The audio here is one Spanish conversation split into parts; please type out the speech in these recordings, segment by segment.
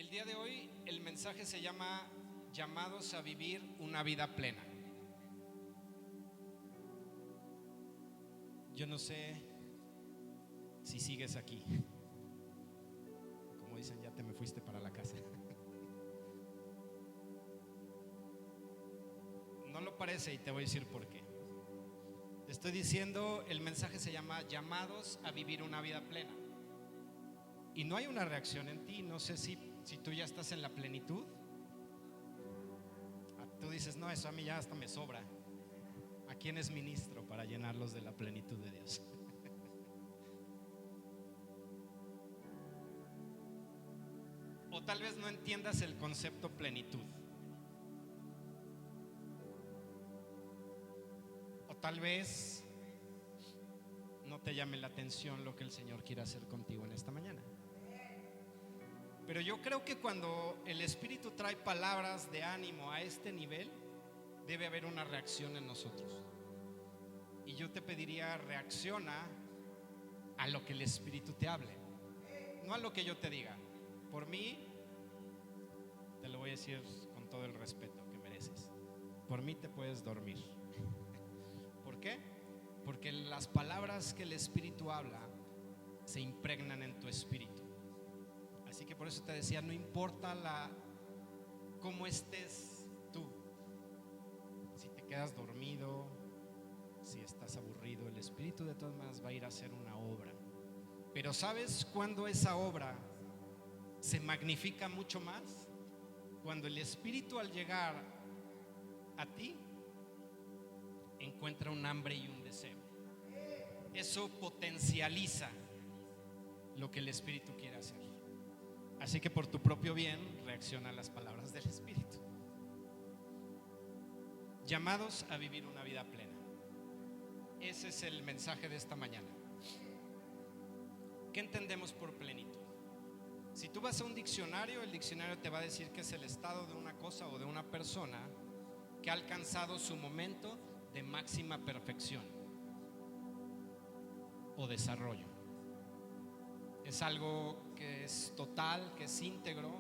El día de hoy el mensaje se llama Llamados a vivir una vida plena. Yo no sé si sigues aquí. Como dicen, ya te me fuiste para la casa. No lo parece y te voy a decir por qué. Te estoy diciendo, el mensaje se llama Llamados a vivir una vida plena. Y no hay una reacción en ti. No sé si tú ya estás en la plenitud. Tú dices, no, eso a mí ya hasta me sobra. ¿A quién es ministro para llenarlos de la plenitud de Dios? O tal vez no entiendas el concepto plenitud. O tal vez no te llame la atención lo que el Señor quiere hacer contigo en esta mañana. Pero yo creo que cuando el Espíritu trae palabras de ánimo a este nivel, debe haber una reacción en nosotros. Y yo te pediría, reacciona a lo que el Espíritu te hable, no a lo que yo te diga. Por mí, te lo voy a decir con todo el respeto que mereces, por mí te puedes dormir. ¿Por qué? Porque las palabras que el Espíritu habla se impregnan en tu espíritu. Así que por eso te decía, no importa cómo estés tú, si te quedas dormido, si estás aburrido, el Espíritu de todas maneras va a ir a hacer una obra. Pero ¿sabes cuándo esa obra se magnifica mucho más? Cuando el Espíritu, al llegar a ti, encuentra un hambre y un deseo. Eso potencializa lo que el Espíritu quiere hacer. Así que por tu propio bien, reacciona a las palabras del Espíritu. Llamados a vivir una vida plena. Ese es el mensaje de esta mañana. ¿Qué entendemos por plenitud? Si tú vas a un diccionario, el diccionario te va a decir que es el estado de una cosa o de una persona que ha alcanzado su momento de máxima perfección o desarrollo. Es algo que es total, que es íntegro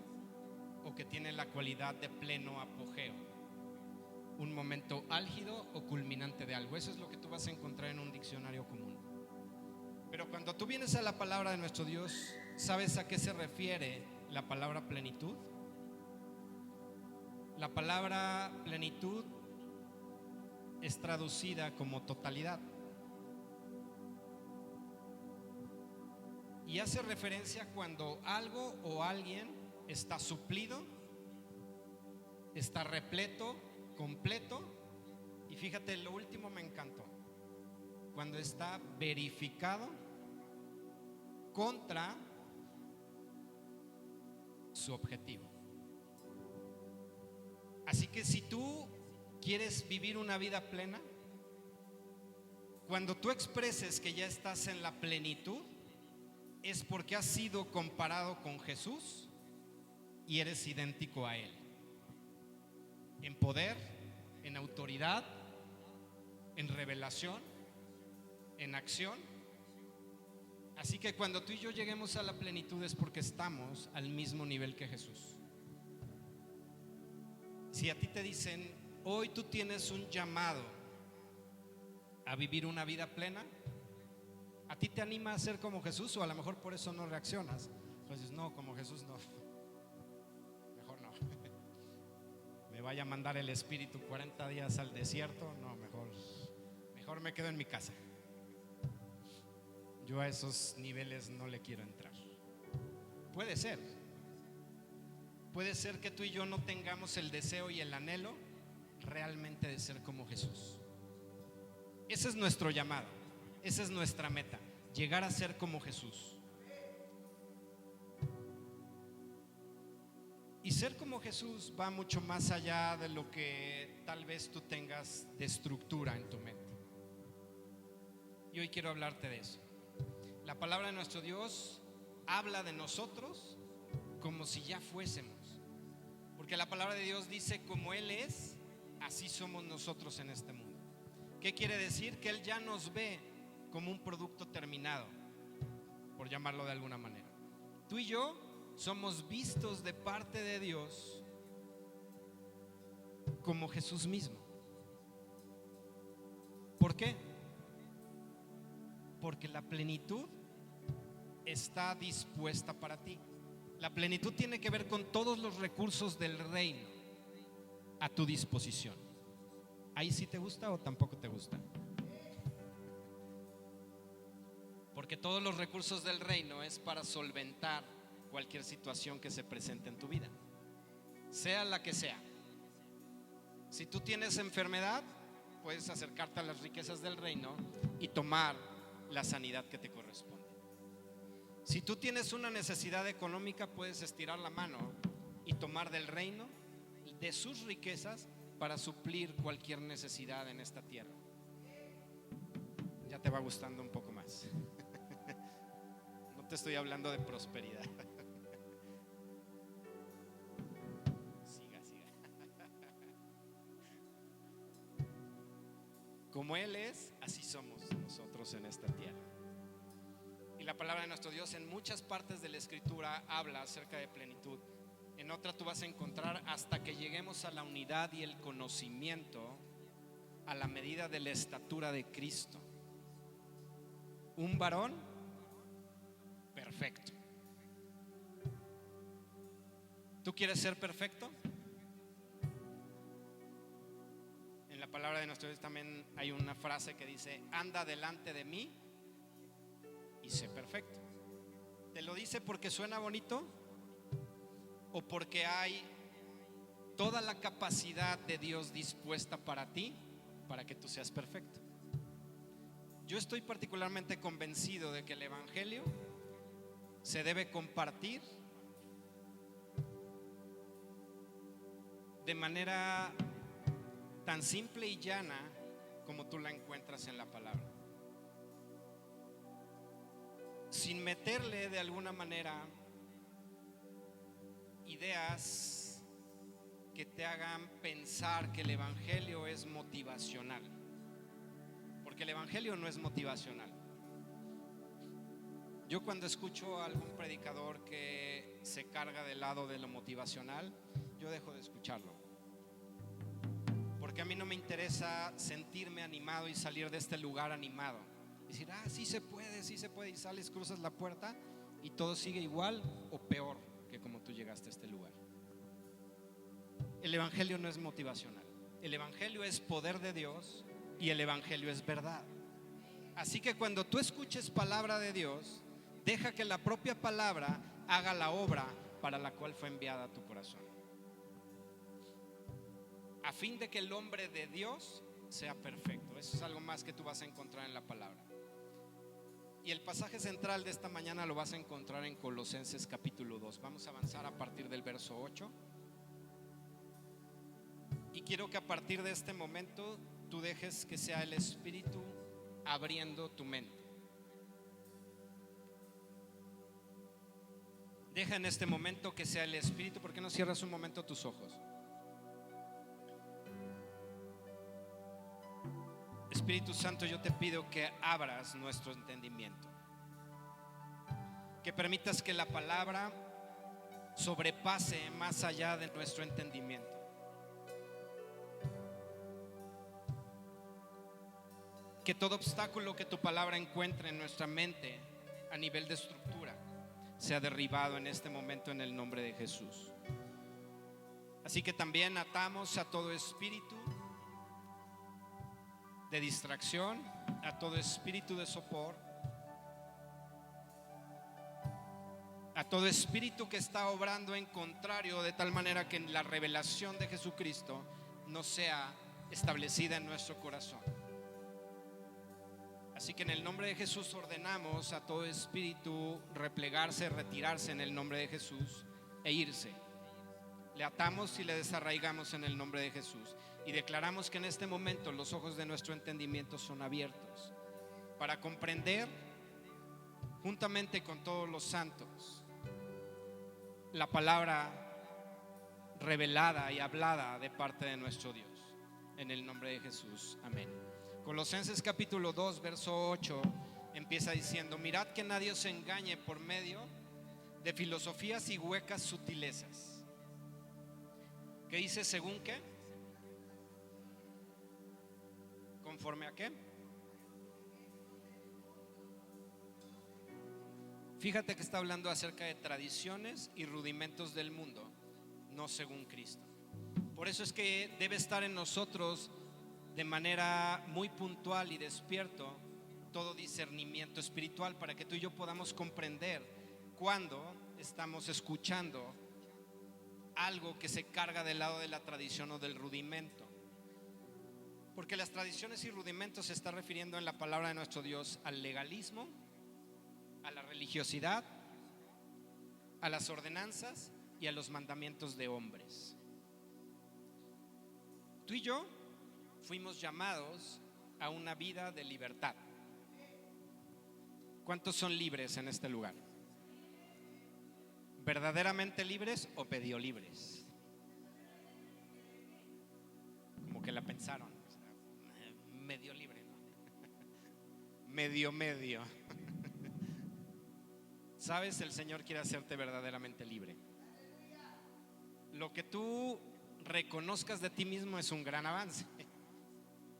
o que tiene la cualidad de pleno apogeo, un momento álgido o culminante de algo. Eso es lo que tú vas a encontrar en un diccionario común. Pero cuando tú vienes a la palabra de nuestro Dios, ¿sabes a qué se refiere la palabra plenitud? La palabra plenitud es traducida como totalidad y hace referencia cuando algo o alguien está suplido, está repleto, completo. Y fíjate, lo último me encantó, cuando está verificado contra su objetivo. Así que si tú quieres vivir una vida plena, cuando tú expreses que ya estás en la plenitud, es porque has sido comparado con Jesús y eres idéntico a Él, en poder, en autoridad, en revelación, en acción. Así que cuando tú y yo lleguemos a la plenitud es porque estamos al mismo nivel que Jesús. Si a ti te dicen, hoy tú tienes un llamado a vivir una vida plena, ¿a ti te anima a ser como Jesús? O a lo mejor por eso no reaccionas. Entonces, no, como Jesús no. Mejor no. Me vaya a mandar el Espíritu 40 días al desierto. No, mejor me quedo en mi casa. Yo a esos niveles no le quiero entrar. Puede ser que tú y yo no tengamos el deseo y el anhelo realmente de ser como Jesús. Ese es nuestro llamado, esa es nuestra meta, llegar a ser como Jesús. Y ser como Jesús va mucho más allá de lo que tal vez tú tengas de estructura en tu mente. Y hoy quiero hablarte de eso. La palabra de nuestro Dios habla de nosotros como si ya fuésemos. Porque la palabra de Dios dice, como Él es, así somos nosotros en este mundo. ¿Qué quiere decir? Que Él ya nos ve como un producto terminado, por llamarlo de alguna manera. Tú y yo somos vistos de parte de Dios como Jesús mismo. ¿Por qué? Porque la plenitud está dispuesta para ti. La plenitud tiene que ver con todos los recursos del reino a tu disposición. ¿Ahí sí te gusta o tampoco te gusta? Porque todos los recursos del reino es para solventar cualquier situación que se presente en tu vida, sea la que sea. Si tú tienes enfermedad, puedes acercarte a las riquezas del reino y tomar la sanidad que te corresponde. Si tú tienes una necesidad económica, puedes estirar la mano y tomar del reino, de sus riquezas, para suplir cualquier necesidad en esta tierra. Ya te va gustando un poco más. No te estoy hablando de prosperidad. Siga. Como Él es, así somos nosotros en esta tierra. Y la palabra de nuestro Dios en muchas partes de la Escritura habla acerca de plenitud. En otra tú vas a encontrar hasta que lleguemos a la unidad y el conocimiento, a la medida de la estatura de Cristo. Un varón perfecto. ¿Tú quieres ser perfecto? En la palabra de nuestro Dios también hay una frase que dice: anda delante de mí y sé perfecto. ¿Te lo dice porque suena bonito o porque hay toda la capacidad de Dios dispuesta para ti, para que tú seas perfecto? Yo estoy particularmente convencido de que el evangelio se debe compartir de manera tan simple y llana como tú la encuentras en la palabra, sin meterle de alguna manera ideas que te hagan pensar que el evangelio es motivacional, porque el evangelio no es motivacional. Yo cuando escucho a algún predicador que se carga del lado de lo motivacional, yo dejo de escucharlo, porque a mí no me interesa sentirme animado y salir de este lugar animado, decir, sí se puede, y sales, cruzas la puerta y todo sigue igual o peor que como tú llegaste a este lugar. El evangelio no es motivacional, el evangelio es poder de Dios y el evangelio es verdad. Así que cuando tú escuches palabra de Dios, deja que la propia palabra haga la obra para la cual fue enviada a tu corazón, a fin de que el hombre de Dios sea perfecto. Eso es algo más que tú vas a encontrar en la palabra. Y el pasaje central de esta mañana lo vas a encontrar en Colosenses capítulo 2. Vamos a avanzar a partir del verso 8. Y quiero que a partir de este momento tú dejes que sea el Espíritu abriendo tu mente. Deja en este momento que sea el Espíritu. ¿Por qué no cierras un momento tus ojos? Espíritu Santo, yo te pido que abras nuestro entendimiento, que permitas que la palabra sobrepase más allá de nuestro entendimiento, que todo obstáculo que tu palabra encuentre en nuestra mente a nivel de estructura sea derribado en este momento en el nombre de Jesús. Así que también atamos a todo espíritu de distracción, a todo espíritu de sopor, a todo espíritu que está obrando en contrario, de tal manera que la revelación de Jesucristo no sea establecida en nuestro corazón. Así que en el nombre de Jesús ordenamos a todo espíritu replegarse, retirarse en el nombre de Jesús e irse. Le atamos y le desarraigamos en el nombre de Jesús. Y declaramos que en este momento los ojos de nuestro entendimiento son abiertos para comprender, juntamente con todos los santos, la palabra revelada y hablada de parte de nuestro Dios. En el nombre de Jesús, amén. Colosenses capítulo 2 verso 8 empieza diciendo: mirad que nadie os engañe por medio de filosofías y huecas sutilezas. ¿Qué dice? ¿Según qué? ¿Conforme a qué? Fíjate que está hablando acerca de tradiciones y rudimentos del mundo, no según Cristo. Por eso es que debe estar en nosotros de manera muy puntual y despierto todo discernimiento espiritual, para que tú y yo podamos comprender cuando estamos escuchando algo que se carga del lado de la tradición o del rudimento. Porque las tradiciones y rudimentos se está refiriendo en la palabra de nuestro Dios al legalismo, a la religiosidad, a las ordenanzas y a los mandamientos de hombres. Tú y yo fuimos llamados a una vida de libertad. ¿Cuántos son libres en este lugar? ¿Verdaderamente libres o medio libres? Como que la pensaron. Medio libre, ¿no? Medio. ¿Sabes? El Señor quiere hacerte verdaderamente libre. Lo que tú reconozcas de ti mismo es un gran avance.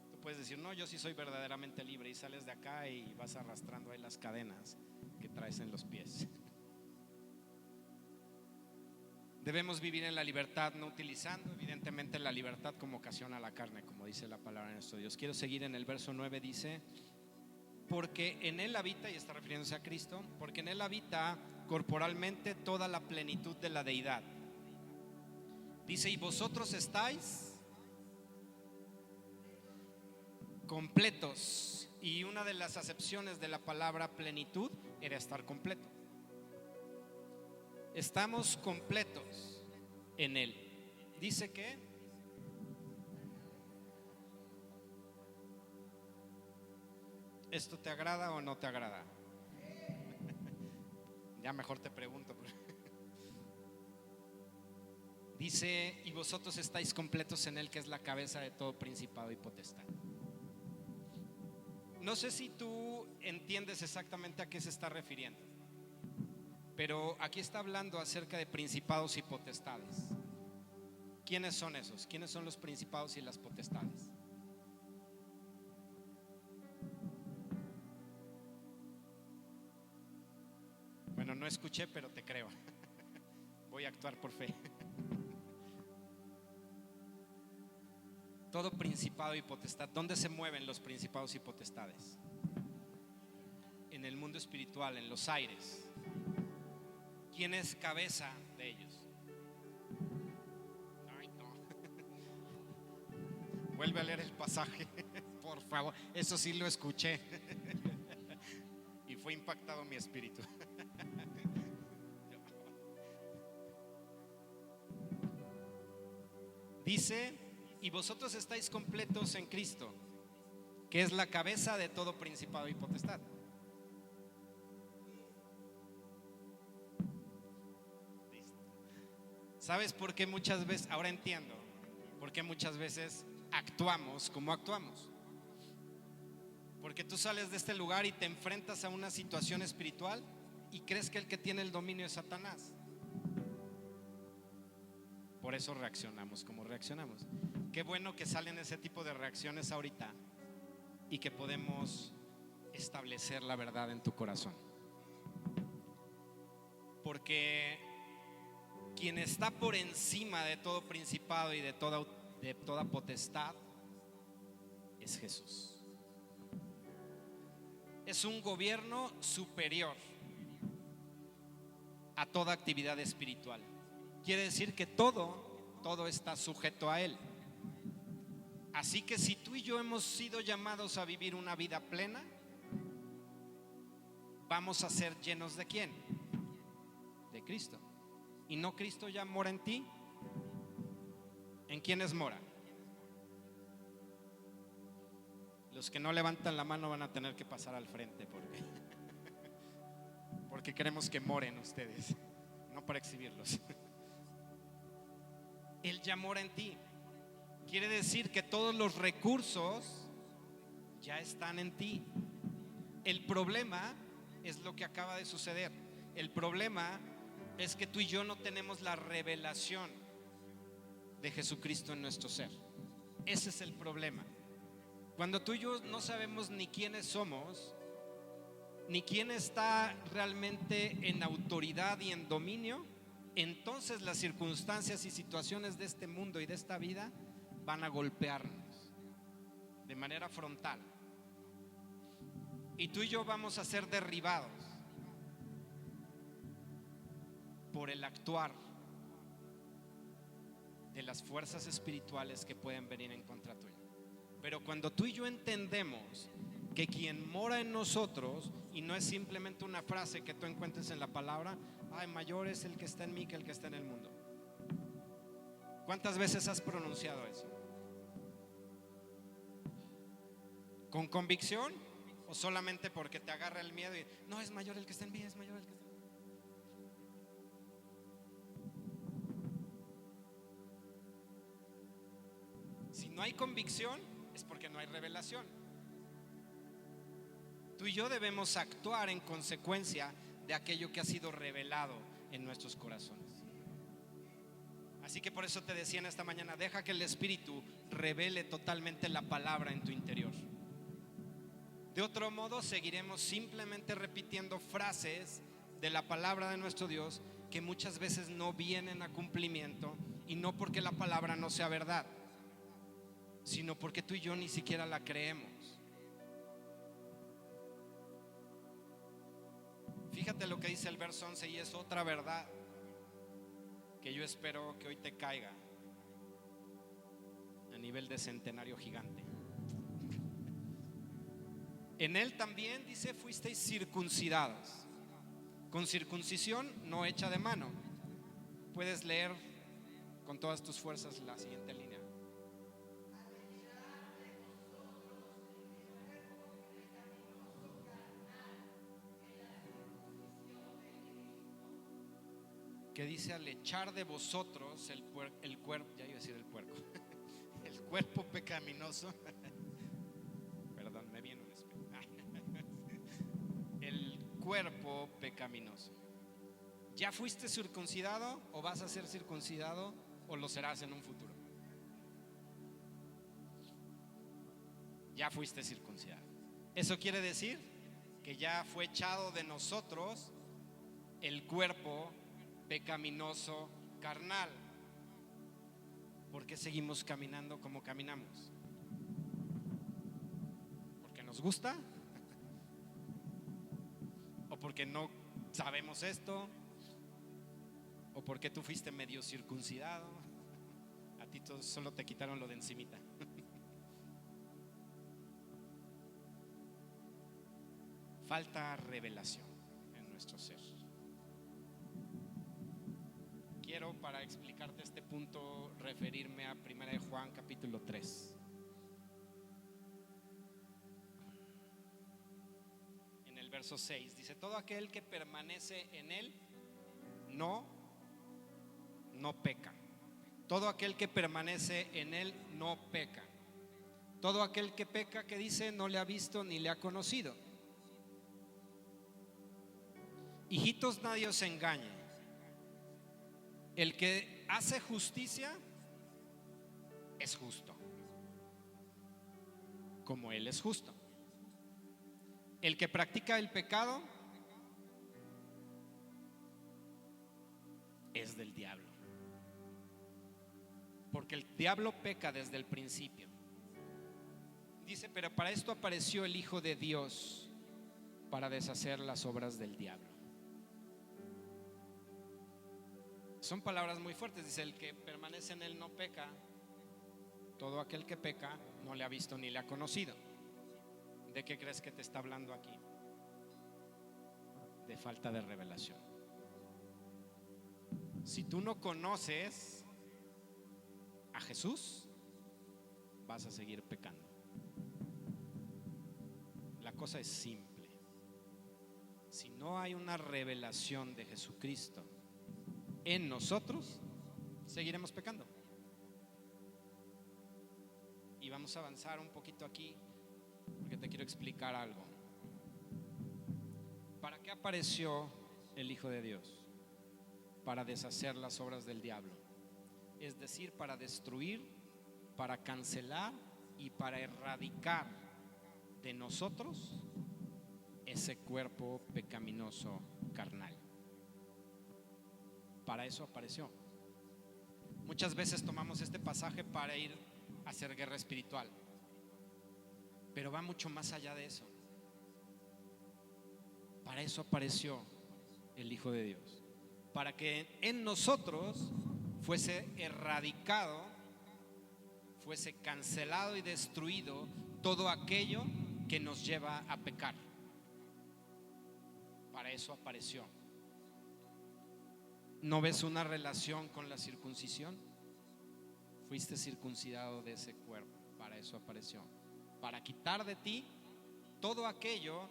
Tú puedes decir, no, yo sí soy verdaderamente libre, y sales de acá y vas arrastrando ahí las cadenas que traes en los pies. Debemos vivir en la libertad, no utilizando evidentemente la libertad como ocasión a la carne, como dice la palabra de nuestro Dios. Quiero seguir en el verso 9, dice: porque en él habita, y está refiriéndose a Cristo, porque en él habita corporalmente toda la plenitud de la deidad. Dice: y vosotros estáis completos. Y una de las acepciones de la palabra plenitud era estar completo. Estamos completos en él. Dice que ¿esto te agrada o no te agrada? Ya mejor te pregunto. Dice: y vosotros estáis completos en él, que es la cabeza de todo principado y potestad. No sé si tú entiendes exactamente a qué se está refiriendo, pero aquí está hablando acerca de principados y potestades. ¿Quiénes son esos? ¿Quiénes son los principados y las potestades? Bueno, no escuché, pero te creo. Voy a actuar por fe. Todo principado y potestad. ¿Dónde se mueven los principados y potestades? En el mundo espiritual, en los aires. ¿Quién es cabeza de ellos? Ay, no. Vuelve a leer el pasaje, por favor. Eso sí lo escuché y fue impactado mi espíritu. Dice: y vosotros estáis completos en Cristo, que es la cabeza de todo principado y potestad. ¿Sabes por qué muchas veces? Ahora entiendo por qué muchas veces actuamos como actuamos. Porque tú sales de este lugar y te enfrentas a una situación espiritual y crees que el que tiene el dominio es Satanás. Por eso reaccionamos como reaccionamos. Qué bueno que salen ese tipo de reacciones ahorita y que podemos establecer la verdad en tu corazón. Porque quien está por encima de todo principado y de toda potestad es Jesús. Es un gobierno superior a toda actividad espiritual. Quiere decir que todo está sujeto a Él. Así que si tú y yo hemos sido llamados a vivir una vida plena, vamos a ser llenos ¿de quién? De Cristo. ¿Y no Cristo ya mora en ti? ¿En quiénes mora? Los que no levantan la mano van a tener que pasar al frente porque queremos que moren ustedes, no para exhibirlos. Él ya mora en ti. Quiere decir que todos los recursos ya están en ti. El problema es lo que acaba de suceder. El problema es que tú y yo no tenemos la revelación de Jesucristo en nuestro ser. Ese es el problema. Cuando tú y yo no sabemos ni quiénes somos, ni quién está realmente en autoridad y en dominio, entonces las circunstancias y situaciones de este mundo y de esta vida van a golpearnos de manera frontal. Y tú y yo vamos a ser derribados por el actuar de las fuerzas espirituales que pueden venir en contra tuyo. Pero cuando tú y yo entendemos que quien mora en nosotros, y no es simplemente una frase que tú encuentres en la palabra, ay, mayor es el que está en mí que el que está en el mundo. ¿Cuántas veces has pronunciado eso? ¿Con convicción o solamente porque te agarra el miedo y no, es mayor el que está en mí, es mayor el que está en mí? Si no hay convicción, es porque no hay revelación. Tú y yo debemos actuar en consecuencia de aquello que ha sido revelado en nuestros corazones. Así que por eso te decía en esta mañana, deja que el Espíritu revele totalmente la palabra en tu interior. De otro modo, seguiremos simplemente repitiendo frases de la palabra de nuestro Dios que muchas veces no vienen a cumplimiento, y no porque la palabra no sea verdad, sino porque tú y yo ni siquiera la creemos. Fíjate lo que dice el verso 11, y es otra verdad que yo espero que hoy te caiga a nivel de centenario gigante. En él también, dice, fuisteis circuncidados, con circuncisión no hecha de mano. Puedes leer con todas tus fuerzas la siguiente línea. Que dice, al echar de vosotros el cuerpo, ya iba a decir el puerco, el cuerpo pecaminoso. Perdón, me viene un espejo. El cuerpo pecaminoso. ¿Ya fuiste circuncidado o vas a ser circuncidado o lo serás en un futuro? Ya fuiste circuncidado. Eso quiere decir que ya fue echado de nosotros el cuerpo pecaminoso carnal. ¿Por qué seguimos caminando como caminamos? ¿Porque nos gusta? ¿O porque no sabemos esto? ¿O porque tú fuiste medio circuncidado? A ti solo te quitaron lo de encimita. Falta revelación en nuestro ser. Quiero, para explicarte este punto, referirme a 1 de Juan capítulo 3. En el verso 6 dice, todo aquel que permanece en él no peca. Todo aquel que permanece en él no peca. Todo aquel que peca, que dice, no le ha visto ni le ha conocido. Hijitos, nadie os engañe. El que hace justicia es justo, como Él es justo. El que practica el pecado es del diablo, porque el diablo peca desde el principio. Dice, pero para esto apareció el Hijo de Dios, para deshacer las obras del diablo. Son palabras muy fuertes. Dice, el que permanece en él no peca. Todo aquel que peca no le ha visto ni le ha conocido. ¿De qué crees que te está hablando aquí? De falta de revelación. Si tú no conoces a Jesús, vas a seguir pecando. La cosa es simple. Si no hay una revelación de Jesucristo en nosotros, seguiremos pecando. Y vamos a avanzar un poquito aquí, porque te quiero explicar algo. ¿Para qué apareció el Hijo de Dios? para deshacer las obras del diablo, es decir, para destruir, para cancelar y para erradicar de nosotros ese cuerpo pecaminoso carnal. Para eso apareció. Muchas veces tomamos este pasaje para ir a hacer guerra espiritual, pero va mucho más allá de eso. Para eso apareció el Hijo de Dios, para que en nosotros fuese erradicado, fuese cancelado y destruido todo aquello que nos lleva a pecar. Para eso apareció. ¿No ves una relación con la circuncisión? Fuiste circuncidado de ese cuerpo. Para eso apareció. Para quitar de ti todo aquello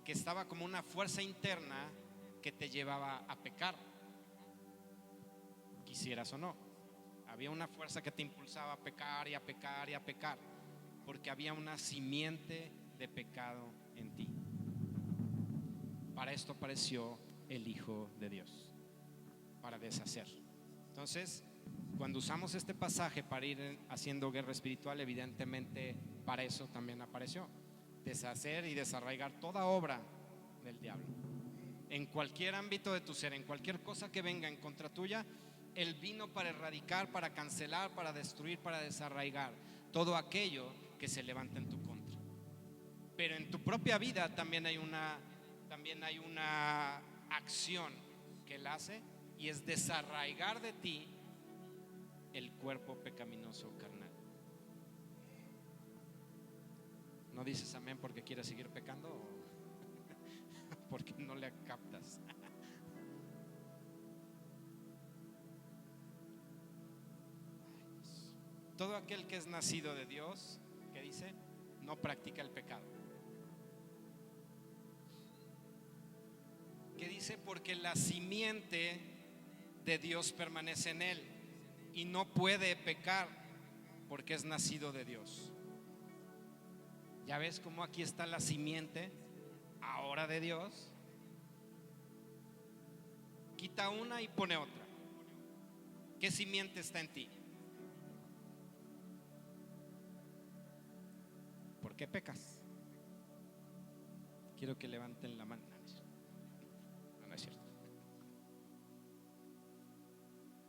que estaba como una fuerza interna que te llevaba a pecar, quisieras o no. Había una fuerza que te impulsaba a pecar y a pecar y a pecar, porque había una simiente de pecado en ti. Para esto apareció el Hijo de Dios, para deshacer. Entonces, cuando usamos este pasaje para ir haciendo guerra espiritual, evidentemente para eso también apareció: deshacer y desarraigar toda obra del diablo. En cualquier ámbito de tu ser, en cualquier cosa que venga en contra tuya, Él vino para erradicar, para cancelar, para destruir, para desarraigar todo aquello que se levanta en tu contra. Pero en tu propia vida también hay una acción que Él hace, y es desarraigar de ti el cuerpo pecaminoso carnal. ¿No dices amén porque quieres seguir pecando o porque no le captas? Todo aquel que es nacido de Dios, ¿qué dice? No practica el pecado. ¿Qué dice? Porque la simiente de Dios permanece en él y no puede pecar porque es nacido de Dios. ¿Ya ves cómo aquí está la simiente ahora de Dios? Quita una y pone otra. ¿Qué simiente está en ti? ¿Por qué pecas? Quiero que levanten la mano. No es cierto.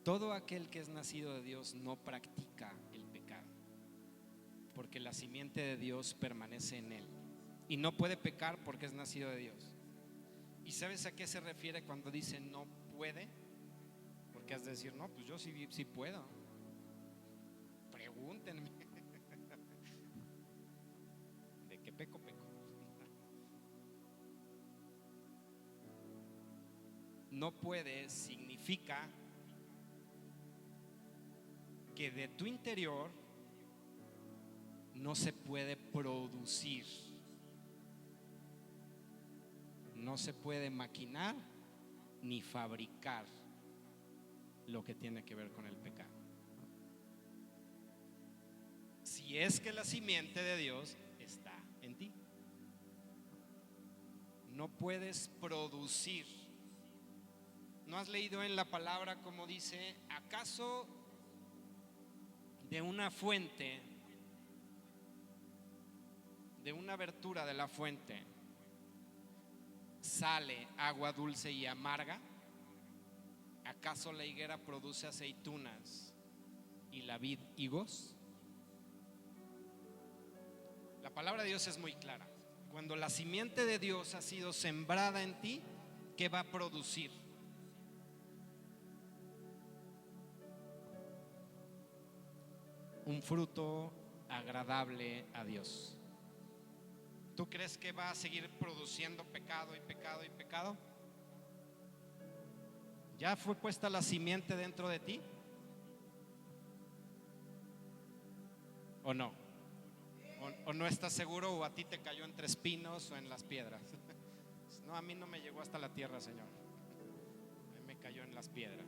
Todo aquel que es nacido de Dios no practica el pecado, porque la simiente de Dios permanece en él y no puede pecar porque es nacido de Dios. ¿Y sabes a qué se refiere cuando dice no puede? Porque has de decir, no, pues yo sí puedo. Pregúntenme. ¿De qué peco? No puede significa que de tu interior no se puede producir, no se puede maquinar ni fabricar lo que tiene que ver con el pecado. Si es que la simiente de Dios está en ti, no puedes producir. ¿No has leído en la palabra como dice: acaso de una fuente, de una abertura de la fuente, sale agua dulce y amarga? ¿Acaso la higuera produce aceitunas y la vid higos? La palabra de Dios es muy clara. Cuando la simiente de Dios ha sido sembrada en ti, ¿qué va a producir? Un fruto agradable a Dios. ¿Tú crees que va a seguir produciendo pecado y pecado y pecado? ¿Ya fue puesta la simiente dentro de ti? ¿O no? ¿O no estás seguro, o a ti te cayó entre espinos o en las piedras? No, a mí no me llegó hasta la tierra, Señor. A mí me cayó en las piedras.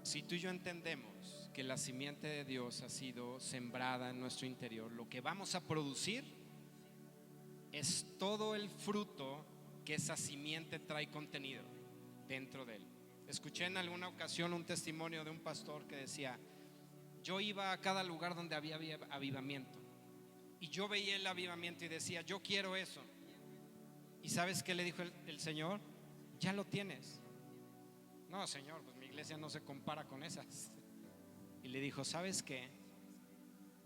Si tú y yo entendemos que la simiente de Dios ha sido sembrada en nuestro interior, lo que vamos a producir es todo el fruto que esa simiente trae contenido dentro de él. Escuché en alguna ocasión un testimonio de un pastor que decía: yo iba a cada lugar donde había avivamiento y yo veía el avivamiento y decía: yo quiero eso. ¿Y sabes qué le dijo el Señor? Ya lo tienes. No, Señor, pues mi iglesia no se compara con esas. Y le dijo: ¿sabes qué?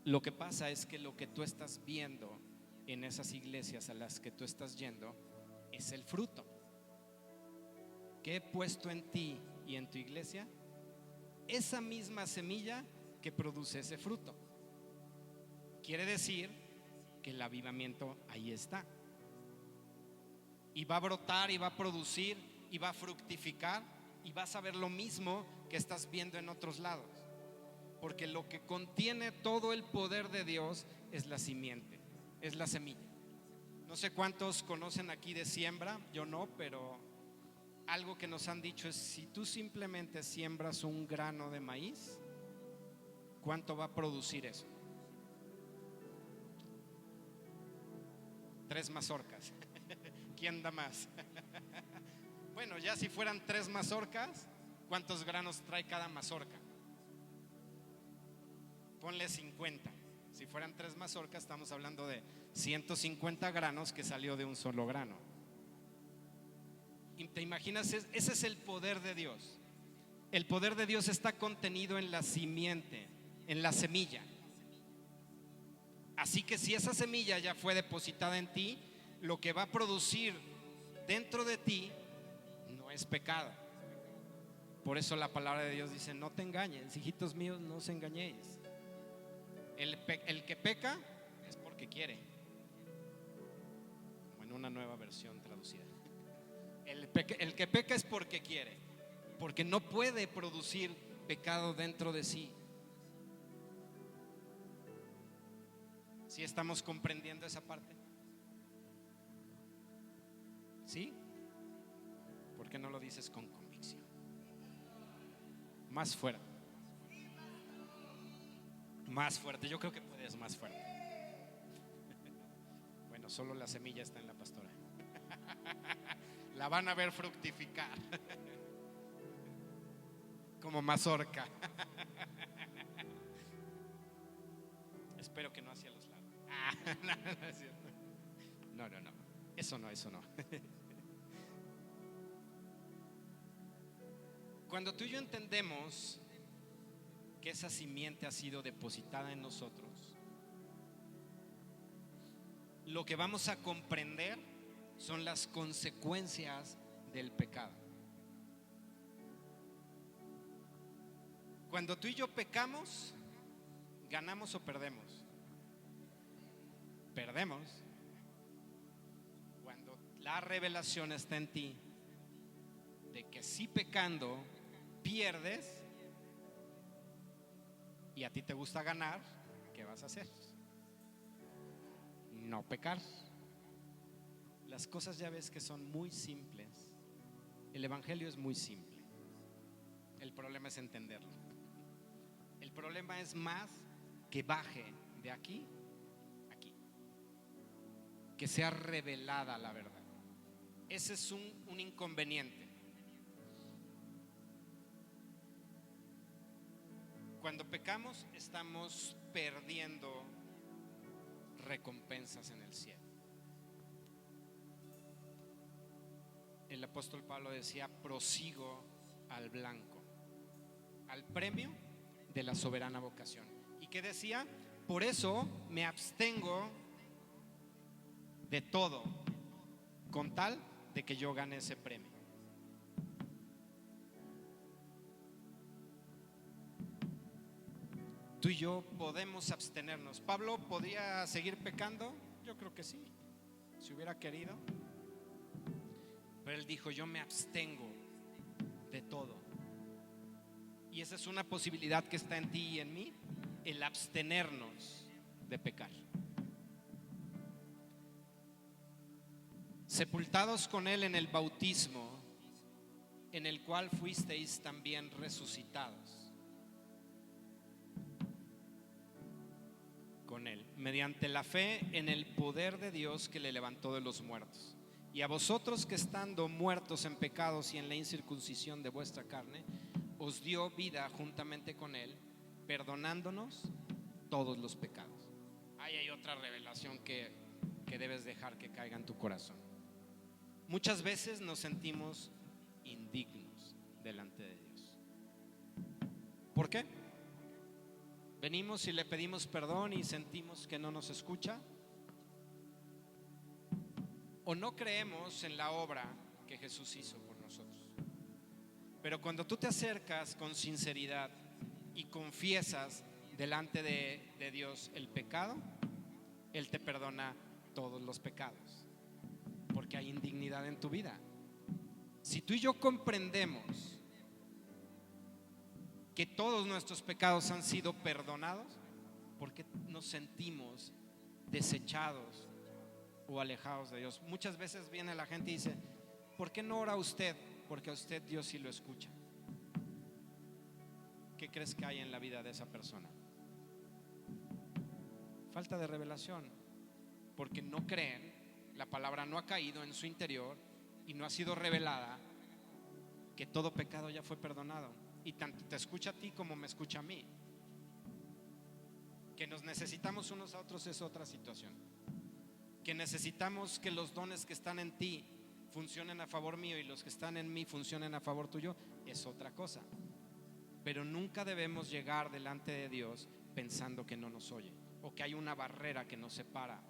Lo que pasa es que lo que tú estás viendo en esas iglesias a las que tú estás yendo es el fruto que he puesto en ti y en tu iglesia, esa misma semilla que produce ese fruto. Quiere decir que el avivamiento ahí está, y va a brotar y va a producir y va a fructificar, y vas a ver lo mismo que estás viendo en otros lados, porque lo que contiene todo el poder de Dios es la simiente, es la semilla. No sé cuántos conocen aquí de siembra, yo no, pero algo que nos han dicho es: si tú simplemente siembras un grano de maíz, ¿cuánto va a producir eso? 3 mazorcas. ¿Quién da más? Bueno, ya si fueran 3 mazorcas, ¿cuántos granos trae cada mazorca? Ponle 50. Si fueran 3 mazorcas, estamos hablando de 150 granos que salió de un solo grano. ¿Y te imaginas? Ese es el poder de Dios. El poder de Dios está contenido en la simiente, en la semilla. Así que si esa semilla ya fue depositada en ti, lo que va a producir dentro de ti no es pecado. Por eso la palabra de Dios dice: no te engañes, hijitos míos, no os engañéis. El que peca es porque quiere, como en una nueva versión traducida. El que peca es porque quiere, porque no puede producir pecado dentro de sí. ¿Sí estamos comprendiendo esa parte? ¿Sí? ¿Por qué no lo dices con convicción? Más fuerte. Más fuerte, yo creo que puedes más fuerte. Bueno, solo la semilla está en la pastora. La van a ver fructificar como mazorca. Espero que no hacia los lados. No es cierto. No. Eso no. Cuando tú y yo entendemos que esa simiente ha sido depositada en nosotros, lo que vamos a comprender son las consecuencias del pecado. Cuando tú y yo pecamos, ¿ganamos o perdemos? Perdemos. Cuando la revelación está en ti de que si pecando pierdes y a ti te gusta ganar, ¿qué vas a hacer? No pecar. Las cosas ya ves que son muy simples. El evangelio es muy simple. El problema es entenderlo. El problema es más que baje de aquí a aquí, que sea revelada la verdad. Ese es un inconveniente. Cuando pecamos estamos perdiendo recompensas en el cielo. El apóstol Pablo decía: prosigo al blanco, al premio de la soberana vocación. ¿Y qué decía? Por eso me abstengo de todo, con tal de que yo gane ese premio. Tú y yo podemos abstenernos. ¿Pablo podría seguir pecando? Yo creo que sí, si hubiera querido. Pero él dijo: yo me abstengo de todo. Y esa es una posibilidad que está en ti y en mí, el abstenernos de pecar. Sepultados con él en el bautismo, en el cual fuisteis también resucitados con él, mediante la fe en el poder de Dios que le levantó de los muertos. Y a vosotros que estando muertos en pecados y en la incircuncisión de vuestra carne, os dio vida juntamente con Él, perdonándonos todos los pecados. Ahí hay otra revelación que debes dejar que caiga en tu corazón. Muchas veces nos sentimos indignos delante de Dios. ¿Por qué? Venimos y le pedimos perdón y sentimos que no nos escucha, o no creemos en la obra que Jesús hizo por nosotros. Pero cuando tú te acercas con sinceridad y confiesas delante de Dios el pecado, Él te perdona todos los pecados, porque hay indignidad en tu vida. Si tú y yo comprendemos que todos nuestros pecados han sido perdonados, ¿por qué nos sentimos desechados o alejados de Dios? Muchas veces viene la gente y dice: ¿por qué no ora usted? Porque a usted Dios sí lo escucha. ¿Qué crees que hay en la vida de esa persona? Falta de revelación, porque no creen, la palabra no ha caído en su interior y no ha sido revelada que todo pecado ya fue perdonado. Y tanto te escucha a ti como me escucha a mí. Que nos necesitamos unos a otros es otra situación. Que necesitamos que los dones que están en ti funcionen a favor mío y los que están en mí funcionen a favor tuyo es otra cosa. Pero nunca debemos llegar delante de Dios pensando que no nos oye, o que hay una barrera que nos separa,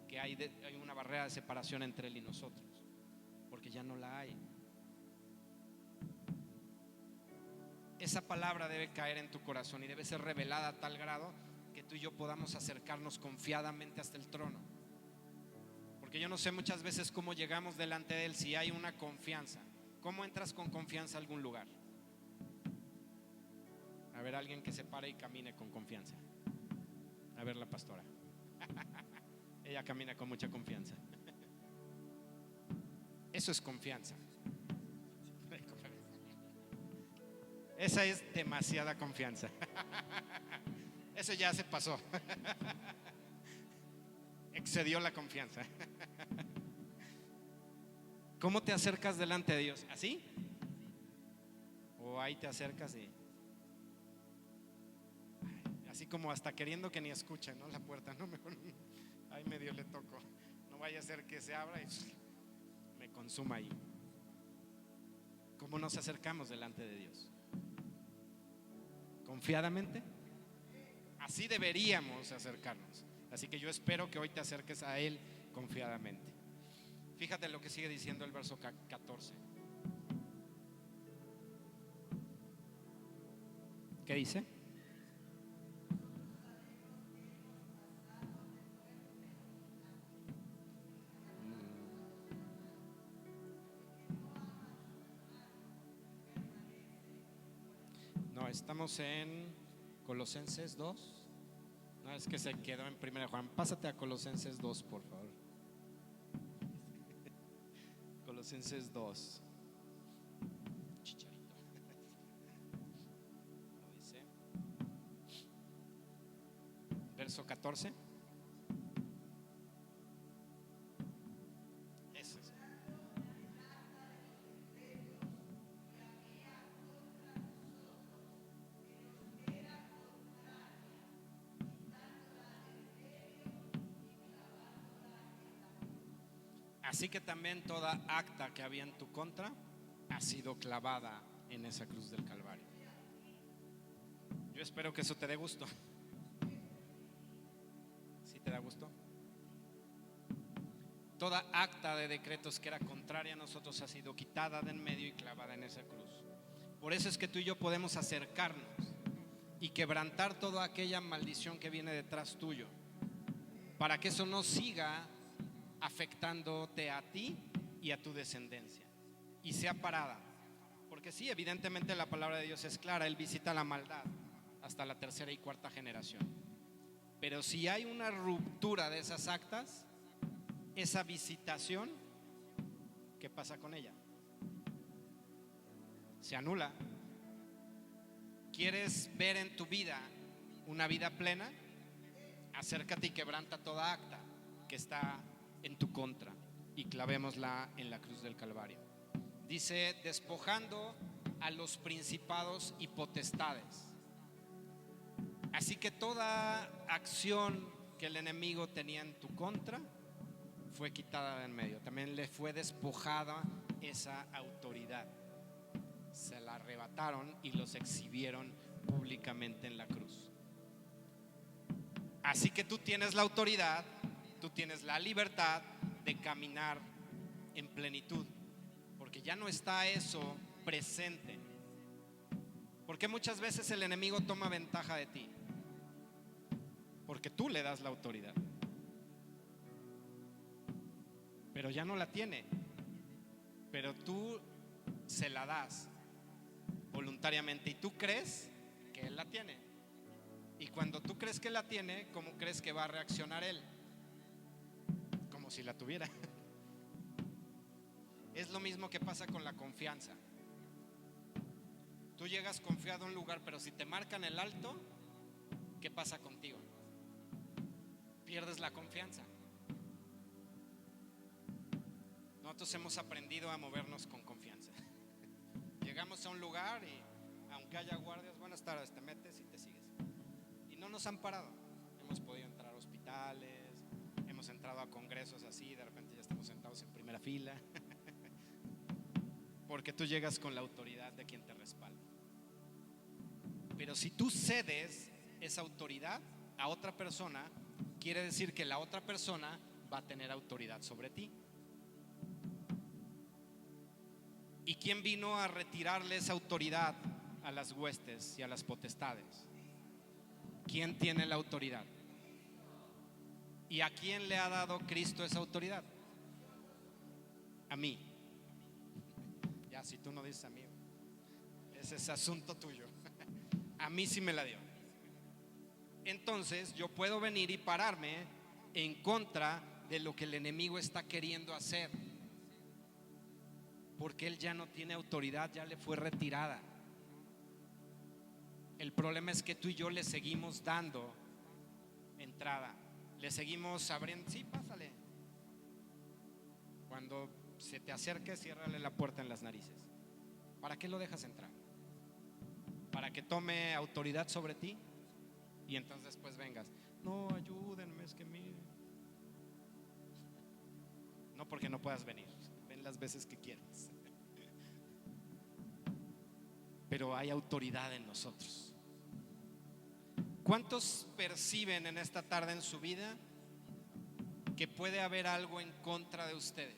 que hay una barrera de separación entre Él y nosotros, porque ya no la hay. Esa palabra debe caer en tu corazón y debe ser revelada a tal grado que tú y yo podamos acercarnos confiadamente hasta el trono. Porque yo no sé muchas veces cómo llegamos delante de Él si hay una confianza. ¿Cómo entras con confianza a algún lugar? A ver, alguien que se pare y camine con confianza. A ver, la pastora. Ella camina con mucha confianza. Eso es confianza. Esa es demasiada confianza. Eso ya se pasó. Excedió la confianza. ¿Cómo te acercas delante de Dios? ¿Así? ¿O ahí te acercas y así como hasta queriendo que ni escuche, ¿no? La puerta, no, mejor ahí medio le toco, no vaya a ser que se abra y me consuma ahí. ¿Cómo nos acercamos delante de Dios? ¿Confiadamente? Así deberíamos acercarnos. Así que yo espero que hoy te acerques a Él confiadamente. Fíjate lo que sigue diciendo el verso 14. ¿Qué dice? No, estamos en Colosenses 2. No, es que se quedó en 1 Juan. Pásate a Colosenses 2, por favor. Colosenses 2. Chicharito. Lo dice. Verso 14. Eso es. Así que también toda acta que había en tu contra ha sido clavada en esa cruz del Calvario. Yo espero que eso te dé gusto. ¿Sí te da gusto? Toda acta de decretos que era contraria a nosotros ha sido quitada de en medio y clavada en esa cruz. Por eso es que tú y yo podemos acercarnos y quebrantar toda aquella maldición que viene detrás tuyo, para que eso no siga afectándote a ti y a tu descendencia y sea parada. Porque sí, evidentemente la palabra de Dios es clara, Él visita la maldad hasta la tercera y cuarta generación. Pero si hay una ruptura de esas actas, esa visitación, ¿qué pasa con ella? Se anula. ¿Quieres ver en tu vida una vida plena? acércate y quebranta toda acta que está en tu contra y clavémosla en la cruz del Calvario. Dice, despojando a los principados y potestades. Así que toda acción que el enemigo tenía en tu contra fue quitada de en medio. También le fue despojada esa autoridad. Se la arrebataron y los exhibieron públicamente en la cruz. Así que tú tienes la autoridad, tú tienes la libertad de caminar en plenitud, porque ya no está eso presente. Porque muchas veces el enemigo toma ventaja de ti, porque tú le das la autoridad, pero ya no la tiene, pero tú se la das voluntariamente y tú crees que él la tiene. Y cuando tú crees que la tiene, ¿cómo crees que va a reaccionar él? Como si la tuviera. Es lo mismo que pasa con la confianza. Tú llegas confiado a un lugar, pero si te marcan el alto, ¿qué pasa contigo? Pierdes la confianza. Nosotros hemos aprendido a movernos con confianza. Llegamos a un lugar y aunque haya guardias, buenas tardes, te metes y te sigues. Y no nos han parado. Hemos podido entrar a hospitales, hemos entrado a congresos así, de repente ya estamos sentados en primera fila. Porque tú llegas con la autoridad de quien te respalda. Pero si tú cedes esa autoridad a otra persona, quiere decir que la otra persona va a tener autoridad sobre ti. ¿Y quién vino a retirarle esa autoridad a las huestes y a las potestades? ¿Quién tiene la autoridad? ¿Y a quién le ha dado Cristo esa autoridad? A mí. Ya, si tú no dices a mí, ese es asunto tuyo. A mí sí me la dio. Entonces yo puedo venir y pararme en contra de lo que el enemigo está queriendo hacer, porque él ya no tiene autoridad, ya le fue retirada. El problema es que tú y yo le seguimos dando entrada, le seguimos abriendo. Sí, pásale. Cuando se te acerque, ciérrale la puerta en las narices. ¿Para qué lo dejas entrar? ¿Para que tome autoridad sobre ti? Y entonces después vengas, no, ayúdenme, es que mire. No porque no puedas venir, ven las veces que quieras. Pero hay autoridad en nosotros. ¿Cuántos perciben en esta tarde en su vida que puede haber algo en contra de ustedes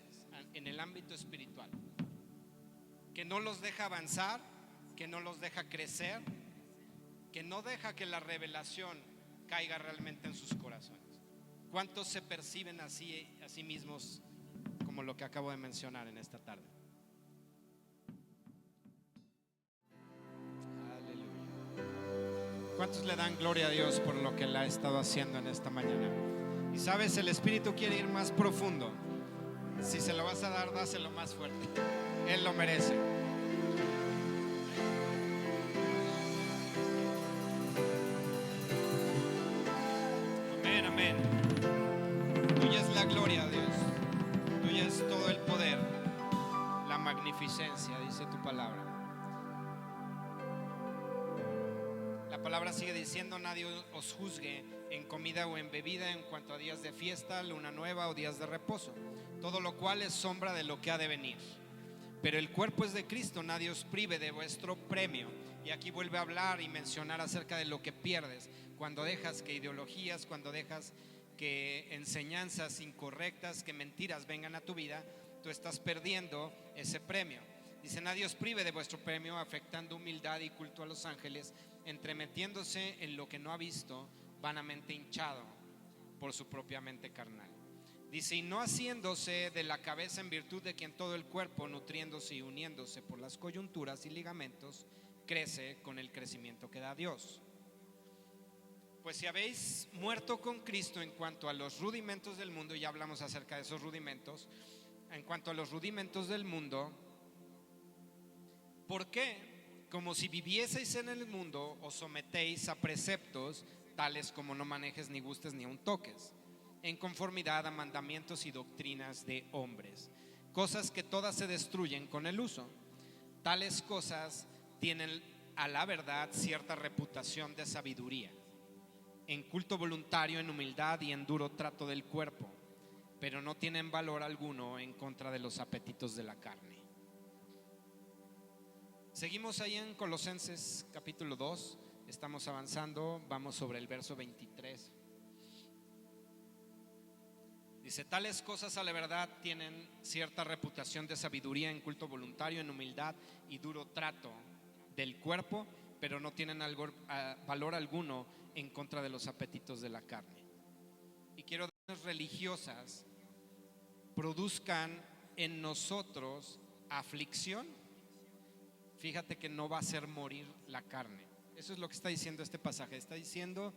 en el ámbito espiritual, que no los deja avanzar, que no los deja crecer, que no deja que la revelación caiga realmente en sus corazones? ¿Cuántos se perciben así a sí mismos, como lo que acabo de mencionar en esta tarde? Aleluya. ¿Cuántos le dan gloria a Dios por lo que Él ha estado haciendo en esta mañana? Y sabes, el Espíritu quiere ir más profundo. Si se lo vas a dar, dáselo más fuerte. Él lo merece. Amén, amén. Tuya es la gloria, Dios. Tuya es todo el poder, la magnificencia, dice tu palabra. La palabra sigue diciendo: nadie os juzgue en comida o en bebida, en cuanto a días de fiesta, luna nueva o días de reposo, todo lo cual es sombra de lo que ha de venir. Pero el cuerpo es de Cristo, nadie os prive de vuestro premio. Y aquí vuelve a hablar y mencionar acerca de lo que pierdes cuando dejas que ideologías, cuando dejas que enseñanzas incorrectas, que mentiras vengan a tu vida. Tú estás perdiendo ese premio. Dice: nadie os prive de vuestro premio, afectando humildad y culto a los ángeles, entremetiéndose en lo que no ha visto, vanamente hinchado por su propia mente carnal. Dice: y no haciéndose de la cabeza, en virtud de quien todo el cuerpo, nutriéndose y uniéndose por las coyunturas y ligamentos, crece con el crecimiento que da Dios. Pues si habéis muerto con Cristo en cuanto a los rudimentos del mundo, y ya hablamos acerca de esos rudimentos, en cuanto a los rudimentos del mundo, ¿por qué como si vivieseis en el mundo, os sometéis a preceptos tales como no manejes ni gustes ni aun toques, en conformidad a mandamientos y doctrinas de hombres, cosas que todas se destruyen con el uso. Tales cosas tienen a la verdad cierta reputación de sabiduría, en culto voluntario, en humildad y en duro trato del cuerpo, pero no tienen valor alguno en contra de los apetitos de la carne. Seguimos ahí en Colosenses capítulo 2, estamos avanzando, vamos sobre el verso 23. Dice: tales cosas a la verdad tienen cierta reputación de sabiduría, en culto voluntario, en humildad y duro trato del cuerpo, pero no tienen valor alguno en contra de los apetitos de la carne. Y quiero que las religiosas produzcan en nosotros aflicción. Fíjate que no va a hacer morir la carne. Eso es lo que está diciendo este pasaje. Está diciendo: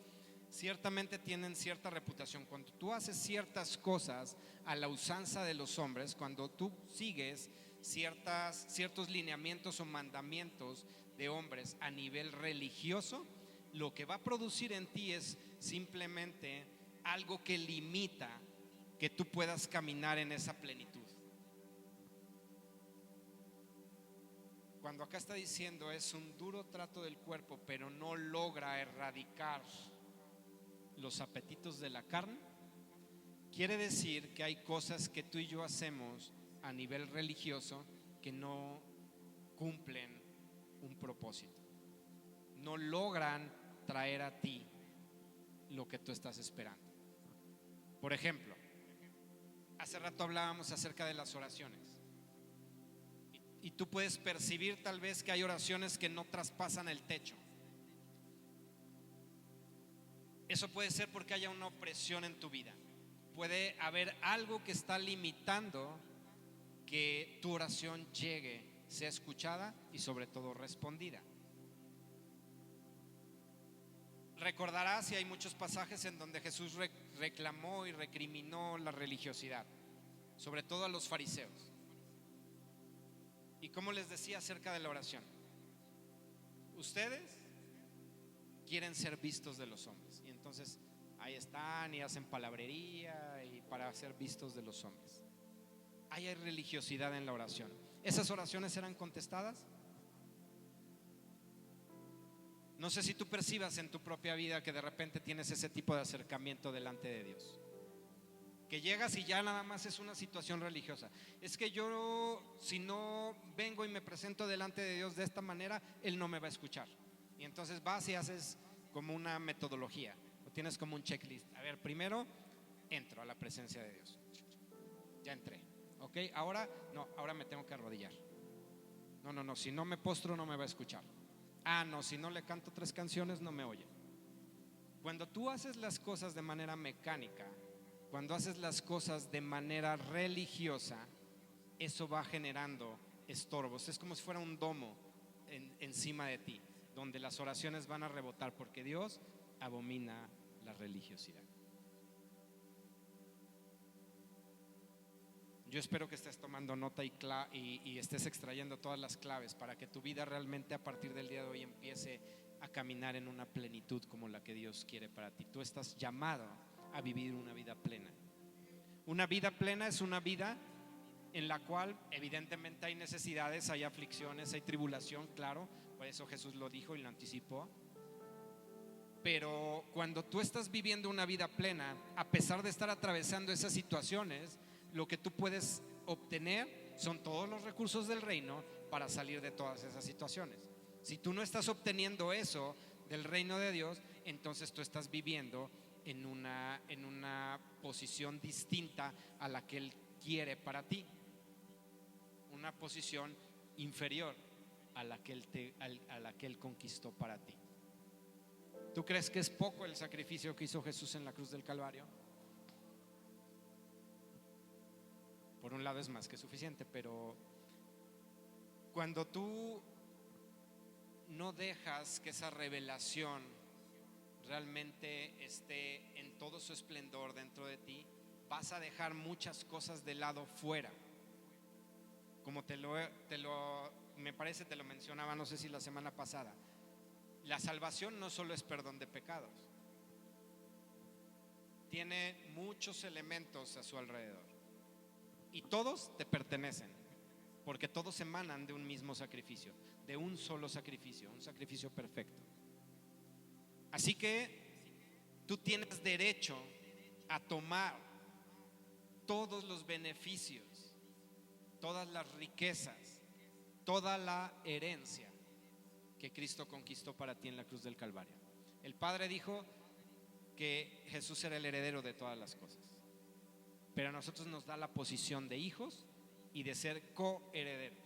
ciertamente tienen cierta reputación. Cuando tú haces ciertas cosas a la usanza de los hombres, cuando tú sigues ciertos lineamientos o mandamientos de hombres a nivel religioso, lo que va a producir en ti es simplemente algo que limita que tú puedas caminar en esa plenitud. Cuando acá está diciendo es un duro trato del cuerpo, pero no logra erradicar los apetitos de la carne, quiere decir que hay cosas que tú y yo hacemos a nivel religioso que no cumplen un propósito, no logran traer a ti lo que tú estás esperando. Por ejemplo, hace rato hablábamos acerca de las oraciones. Y tú puedes percibir tal vez que hay oraciones que no traspasan el techo. Eso puede ser porque haya una opresión en tu vida. Puede haber algo que está limitando que tu oración llegue, sea escuchada y sobre todo respondida. Recordarás, y hay muchos pasajes en donde Jesús reclamó y recriminó la religiosidad, sobre todo a los fariseos. ¿Y cómo les decía acerca de la oración? Ustedes quieren ser vistos de los hombres, y entonces ahí están y hacen palabrería y para ser vistos de los hombres. Ahí hay religiosidad en la oración. ¿Esas oraciones eran contestadas? No sé si tú percibas en tu propia vida que de repente tienes ese tipo de acercamiento delante de Dios, que llegas y ya nada más es una situación religiosa. Es que yo, si no vengo y me presento delante de Dios de esta manera, Él no me va a escuchar. Y entonces vas y haces como una metodología, o tienes como un checklist. A ver, primero entro a la presencia de Dios. Ya entré. Ok, ahora me tengo que arrodillar. No, si no me postro no me va a escuchar. No, si no le canto 3 canciones no me oye. Cuando tú haces las cosas de manera mecánica, cuando haces las cosas de manera religiosa, eso va generando estorbos. Es como si fuera un domo encima de ti, donde las oraciones van a rebotar, porque Dios abomina la religiosidad. Yo espero que estés tomando nota y estés extrayendo todas las claves para que tu vida realmente a partir del día de hoy empiece a caminar en una plenitud como la que Dios quiere para ti. Tú estás llamado a vivir una vida plena. Una vida plena es una vida en la cual evidentemente hay necesidades, hay aflicciones, hay tribulación, claro, por eso Jesús lo dijo y lo anticipó. Pero cuando tú estás viviendo una vida plena, a pesar de estar atravesando esas situaciones, lo que tú puedes obtener son todos los recursos del reino para salir de todas esas situaciones. Si tú no estás obteniendo eso del reino de Dios, entonces tú estás viviendo en una posición distinta a la que Él quiere para ti, una posición inferior a la que Él conquistó para ti. ¿Tú crees que es poco el sacrificio que hizo Jesús en la cruz del Calvario? Por un lado es más que suficiente, pero cuando tú no dejas que esa revelación realmente esté en todo su esplendor dentro de ti, vas a dejar muchas cosas de lado fuera. como me parece te lo mencionaba, no sé si la semana pasada, la salvación no solo es perdón de pecados, tiene muchos elementos a su alrededor y todos te pertenecen, porque todos emanan de un mismo sacrificio, de un solo sacrificio, un sacrificio perfecto. Así que tú tienes derecho a tomar todos los beneficios, todas las riquezas, toda la herencia que Cristo conquistó para ti en la cruz del Calvario. El Padre dijo que Jesús era el heredero de todas las cosas, pero a nosotros nos da la posición de hijos y de ser coherederos.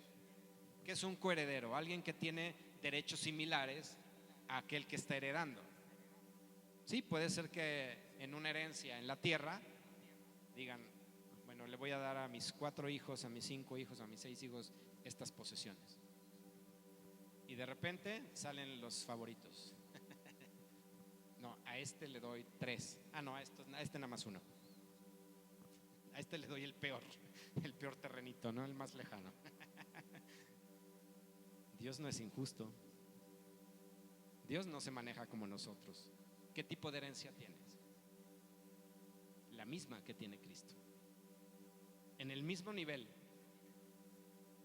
¿Qué es un coheredero? Alguien que tiene derechos similares a aquel que está heredando. Sí, puede ser que en una herencia en la tierra digan, bueno, le voy a dar a mis 4 hijos, a mis 5 hijos, a mis 6 hijos estas posesiones. Y de repente salen los favoritos. No, a este le doy 3. Ah, no, a este nada más 1. A este le doy el peor terrenito, ¿no? El más lejano. Dios no es injusto. Dios no se maneja como nosotros. ¿Qué tipo de herencia tienes? La misma que tiene Cristo. En el mismo nivel.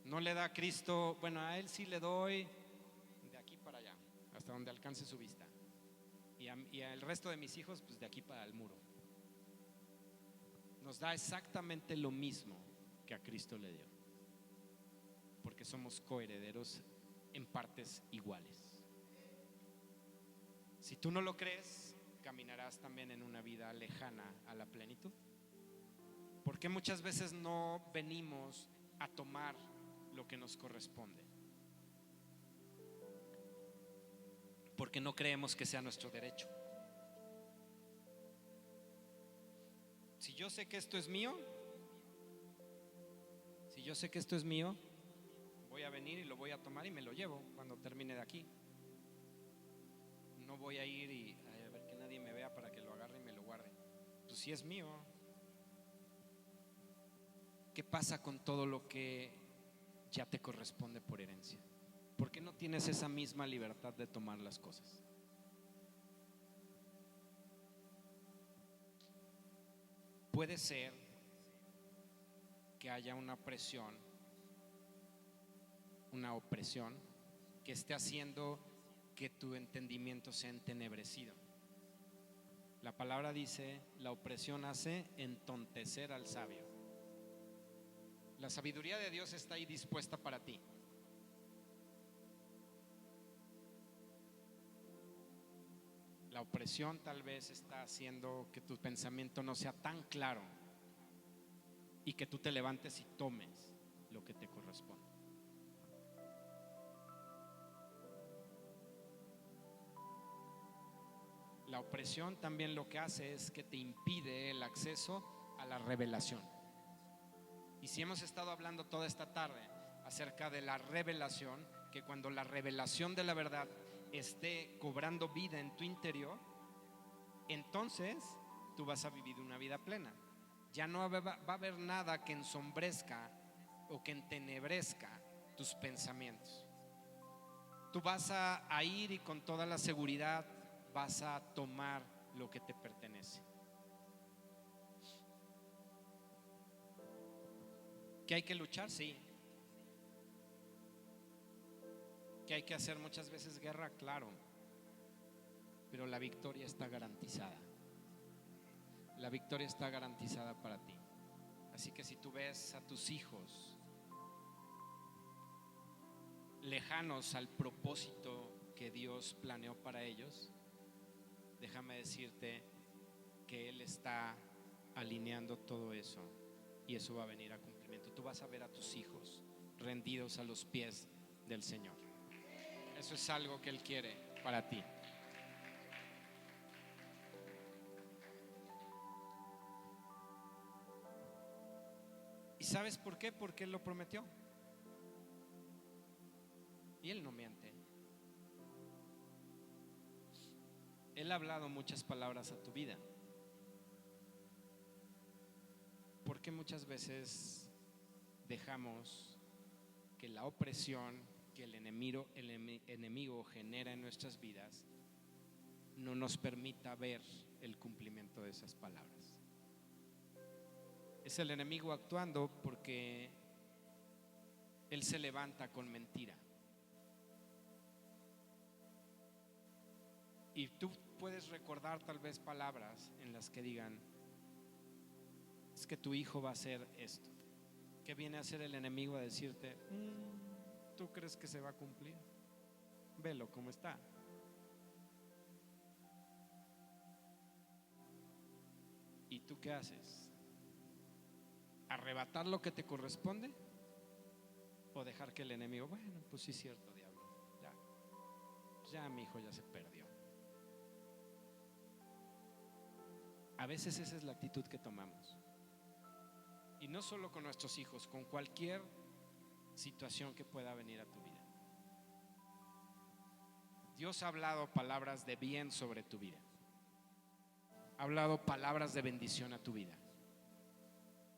No le da a Cristo, bueno, a Él sí le doy de aquí para allá, hasta donde alcance su vista. Y al resto de mis hijos, pues de aquí para el muro. Nos da exactamente lo mismo que a Cristo le dio, porque somos coherederos en partes iguales. Si tú no lo crees, caminarás también en una vida lejana a la plenitud. Porque muchas veces no venimos a tomar lo que nos corresponde, porque no creemos que sea nuestro derecho. Si yo sé que esto es mío, voy a venir y lo voy a tomar y me lo llevo cuando termine de aquí. No voy a ir y a ver que nadie me vea para que lo agarre y me lo guarde. Pues si es mío. ¿Qué pasa con todo lo que ya te corresponde por herencia? ¿Por qué no tienes esa misma libertad de tomar las cosas? Puede ser que haya una presión, una opresión que esté haciendo que tu entendimiento sea entenebrecido. La palabra dice, la opresión hace entontecer al sabio. La sabiduría de Dios está ahí dispuesta para ti. La opresión tal vez está haciendo que tu pensamiento no sea tan claro y que tú te levantes y tomes lo que te corresponde. La opresión también lo que hace es que te impide el acceso a la revelación. Y si hemos estado hablando toda esta tarde acerca de la revelación, que cuando la revelación de la verdad esté cobrando vida en tu interior, entonces tú vas a vivir una vida plena. Ya no va a haber nada que ensombrezca o que entenebrezca tus pensamientos. Tú vas a ir y con toda la seguridad vas a tomar lo que te pertenece. ¿Que hay que luchar? Sí. ¿Que hay que hacer muchas veces guerra? Claro. Pero la victoria está garantizada. La victoria está garantizada para ti. Así que si tú ves a tus hijos lejanos al propósito que Dios planeó para ellos, déjame decirte que Él está alineando todo eso y eso va a venir a cumplimiento. Tú vas a ver a tus hijos rendidos a los pies del Señor. Eso es algo que Él quiere para ti. ¿Y sabes por qué? Porque Él lo prometió. Y Él no miente. Él ha hablado muchas palabras a tu vida. ¿Por qué muchas veces dejamos que la opresión que el enemigo genera en nuestras vidas no nos permita ver el cumplimiento de esas palabras. Es el enemigo actuando porque él se levanta con mentira. Y tú puedes recordar tal vez palabras en las que digan: es que tu hijo va a hacer esto. ¿Qué viene a hacer el enemigo? A decirte: ¿tú crees que se va a cumplir? Velo cómo está. ¿Y tú qué haces? ¿Arrebatar lo que te corresponde? ¿O dejar que el enemigo, bueno, pues sí es cierto, diablo, ya mi hijo ya se perdió? A veces esa es la actitud que tomamos. Y no solo con nuestros hijos, con cualquier situación que pueda venir a tu vida. Dios ha hablado palabras de bien sobre tu vida. Ha hablado palabras de bendición a tu vida.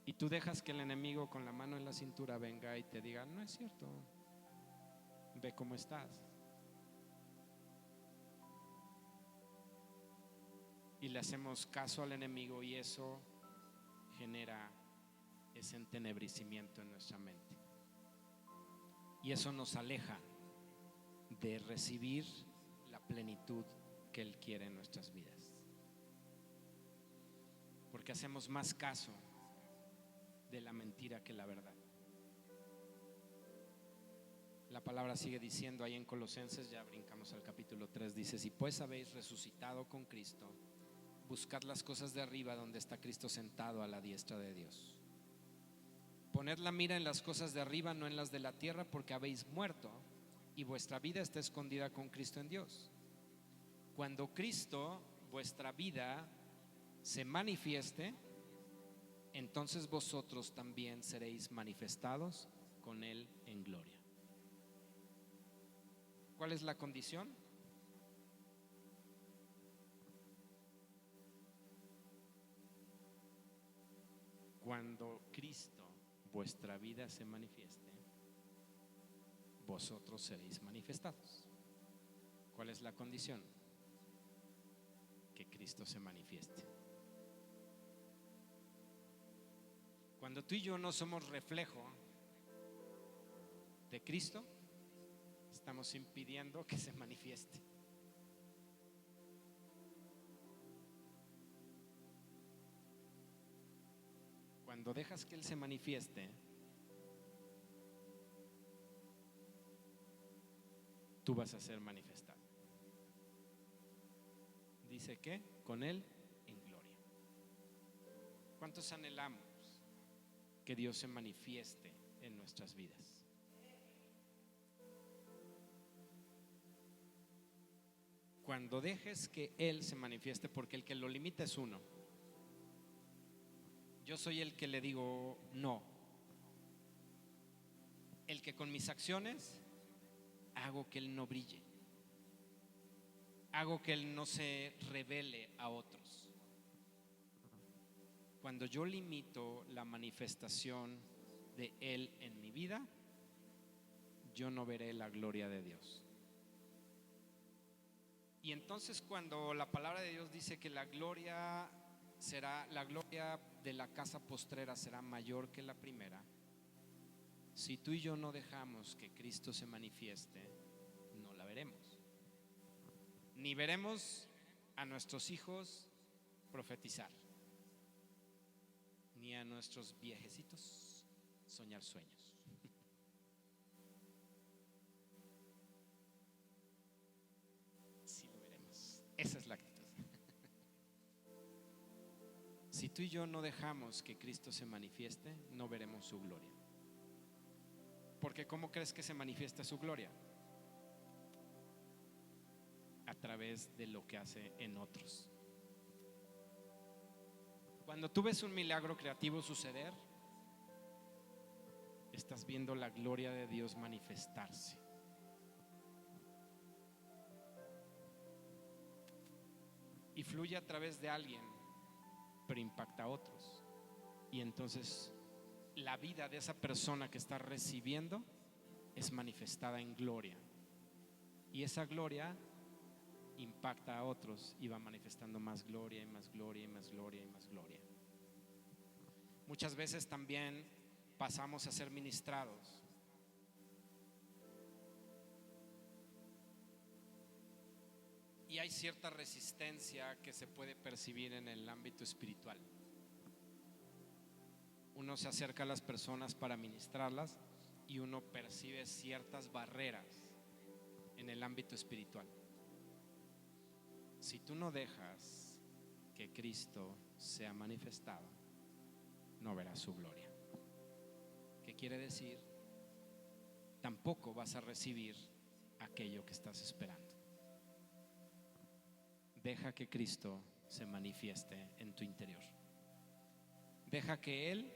Y tú dejas que el enemigo con la mano en la cintura venga y te diga: no es cierto, ve cómo estás. Y le hacemos caso al enemigo, y eso genera ese entenebrecimiento en nuestra mente. Y eso nos aleja de recibir la plenitud que Él quiere en nuestras vidas. Porque hacemos más caso de la mentira que la verdad. La palabra sigue diciendo ahí en Colosenses, ya brincamos al capítulo 3, dice: si pues habéis resucitado con Cristo, buscad las cosas de arriba, donde está Cristo sentado a la diestra de Dios. Poned la mira en las cosas de arriba, no en las de la tierra, porque habéis muerto y vuestra vida está escondida con Cristo en Dios. Cuando Cristo, vuestra vida, se manifieste, entonces vosotros también seréis manifestados con Él en gloria. ¿Cuál es la condición? Cuando Cristo, vuestra vida, se manifieste, vosotros seréis manifestados. ¿Cuál es la condición? Que Cristo se manifieste. Cuando tú y yo no somos reflejo de Cristo, estamos impidiendo que se manifieste. Cuando dejas que Él se manifieste, tú vas a ser manifestado. Dice que con Él en gloria. ¿Cuántos anhelamos que Dios se manifieste en nuestras vidas? Cuando dejes que Él se manifieste, porque el que lo limita es uno. Yo soy el que le digo no. El que con mis acciones hago que Él no brille. Hago que Él no se revele a otros. Cuando yo limito la manifestación de Él en mi vida, yo no veré la gloria de Dios. Y entonces, cuando la palabra de Dios dice que la gloria de la casa postrera será mayor que la primera, si tú y yo no dejamos que Cristo se manifieste, no la veremos. Ni veremos a nuestros hijos profetizar, ni a nuestros viejecitos soñar sueños. Sí lo veremos. Esa es la actitud. Si tú y yo no dejamos que Cristo se manifieste, no veremos su gloria. Porque ¿cómo crees que se manifiesta su gloria? A través de lo que hace en otros. Cuando tú ves un milagro creativo suceder, estás viendo la gloria de Dios manifestarse. Y fluye a través de alguien, pero impacta a otros. Y entonces la vida de esa persona que está recibiendo es manifestada en gloria. Y esa gloria impacta a otros y va manifestando más gloria y más gloria y más gloria y más gloria. Muchas veces también pasamos a ser ministrados y hay cierta resistencia que se puede percibir en el ámbito espiritual. Uno se acerca a las personas para ministrarlas y uno percibe ciertas barreras en el ámbito espiritual. Si tú no dejas que Cristo sea manifestado, no verás su gloria. ¿Qué quiere decir? Tampoco vas a recibir aquello que estás esperando. Deja que Cristo se manifieste en tu interior. Deja que Él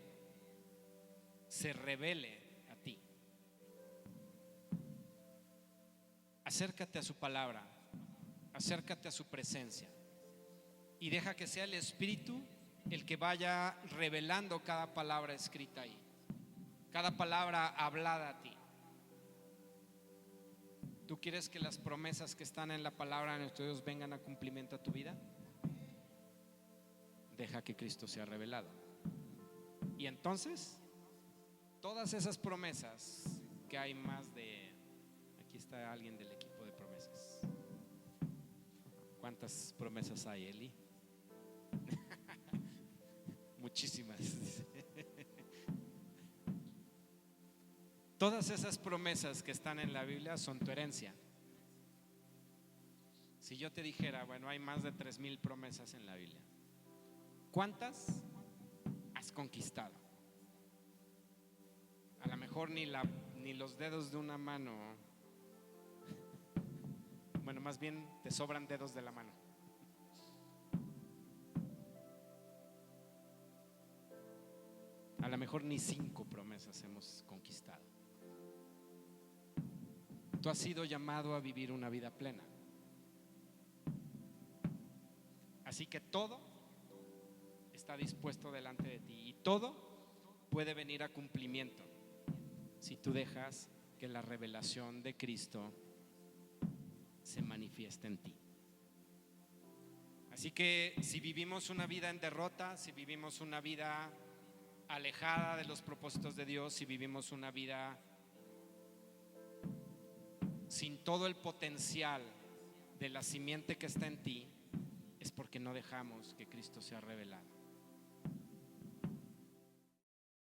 se revele a ti. Acércate a su palabra, acércate a su presencia y deja que sea el Espíritu el que vaya revelando cada palabra escrita ahí, cada palabra hablada a ti. ¿Tú quieres que las promesas que están en la palabra de nuestro Dios vengan a cumplimiento a tu vida? Deja que Cristo sea revelado. Y entonces, todas esas promesas que hay más de... Aquí está alguien del equipo de promesas. ¿Cuántas promesas hay, Eli? Muchísimas. Todas esas promesas que están en la Biblia son tu herencia. Si yo te dijera, bueno, hay más de 3,000 promesas en la Biblia, ¿cuántas has conquistado? A lo mejor ni los dedos de una mano. Bueno, más bien te sobran dedos de la mano. A lo mejor ni 5 promesas hemos conquistado. Tú has sido llamado a vivir una vida plena. Así que todo está dispuesto delante de ti y todo puede venir a cumplimiento si tú dejas que la revelación de Cristo se manifieste en ti. Así que si vivimos una vida en derrota, si vivimos una vida alejada de los propósitos de Dios, si vivimos una vida sin todo el potencial de la simiente que está en ti, es porque no dejamos que Cristo sea revelado.